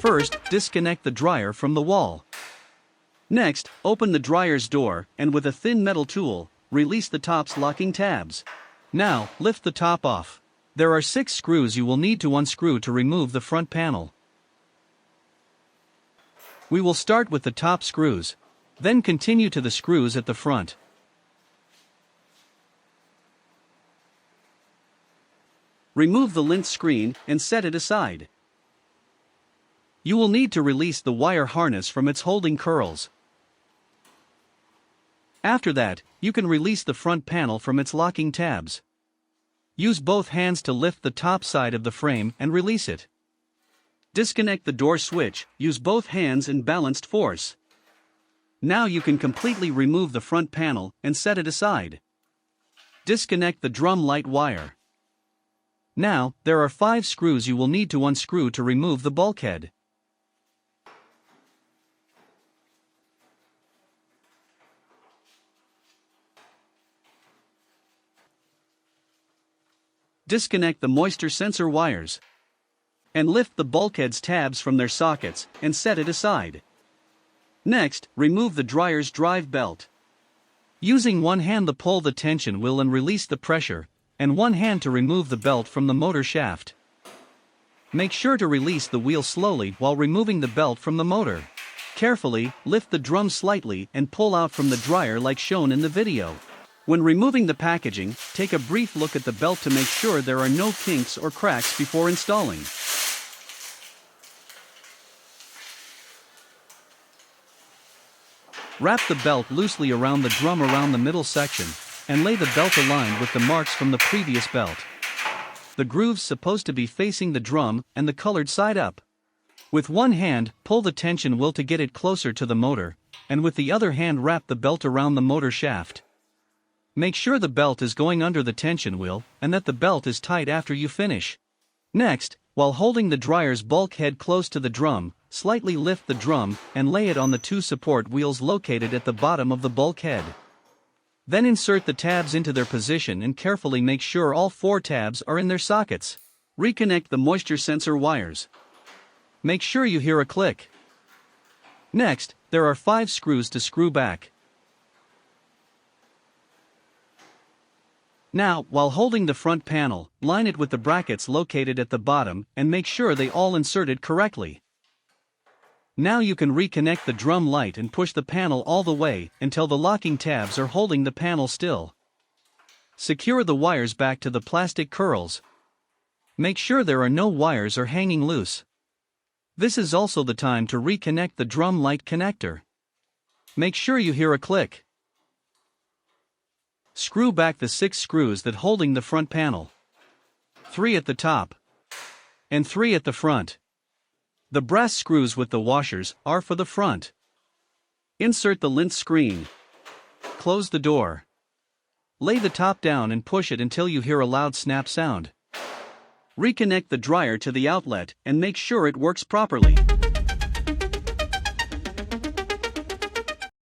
First, disconnect the dryer from the wall. Next, open the dryer's door and with a thin metal tool, release the top's locking tabs. Now, lift the top off. There are 6 screws you will need to unscrew to remove the front panel. We will start with the top screws, then continue to the screws at the front. Remove the lint screen and set it aside. You will need to release the wire harness from its holding curls. After that, you can release the front panel from its locking tabs. Use both hands to lift the top side of the frame and release it. Disconnect the door switch, use both hands in balanced force. Now you can completely remove the front panel and set it aside. Disconnect the drum light wire. Now, there are 5 screws you will need to unscrew to remove the bulkhead. Disconnect the moisture sensor wires. And lift the bulkhead's tabs from their sockets and set it aside. Next, remove the dryer's drive belt. Using one hand to pull the tension wheel and release the pressure, and one hand to remove the belt from the motor shaft. Make sure to release the wheel slowly while removing the belt from the motor. Carefully, lift the drum slightly and pull out from the dryer like shown in the video. When removing the packaging, take a brief look at the belt to make sure there are no kinks or cracks before installing. Wrap the belt loosely around the drum around the middle section, and lay the belt aligned with the marks from the previous belt. The groove's supposed to be facing the drum and the colored side up. With one hand, pull the tension wheel to get it closer to the motor, and with the other hand wrap the belt around the motor shaft. Make sure the belt is going under the tension wheel and that the belt is tight after you finish. Next, while holding the dryer's bulkhead close to the drum, slightly lift the drum and lay it on the 2 support wheels located at the bottom of the bulkhead. Then insert the tabs into their position and carefully make sure all 4 tabs are in their sockets. Reconnect the moisture sensor wires. Make sure you hear a click. Next, there are 5 screws to screw back. Now, while holding the front panel, line it with the brackets located at the bottom and make sure they all inserted correctly. Now you can reconnect the drum light and push the panel all the way until the locking tabs are holding the panel still. Secure the wires back to the plastic curls. Make sure there are no wires or hanging loose. This is also the time to reconnect the drum light connector. Make sure you hear a click. Screw back the 6 screws that holding the front panel. 3 at the top. And 3 at the front. The brass screws with the washers are for the front. Insert the lint screen. Close the door. Lay the top down and push it until you hear a loud snap sound. Reconnect the dryer to the outlet and make sure it works properly.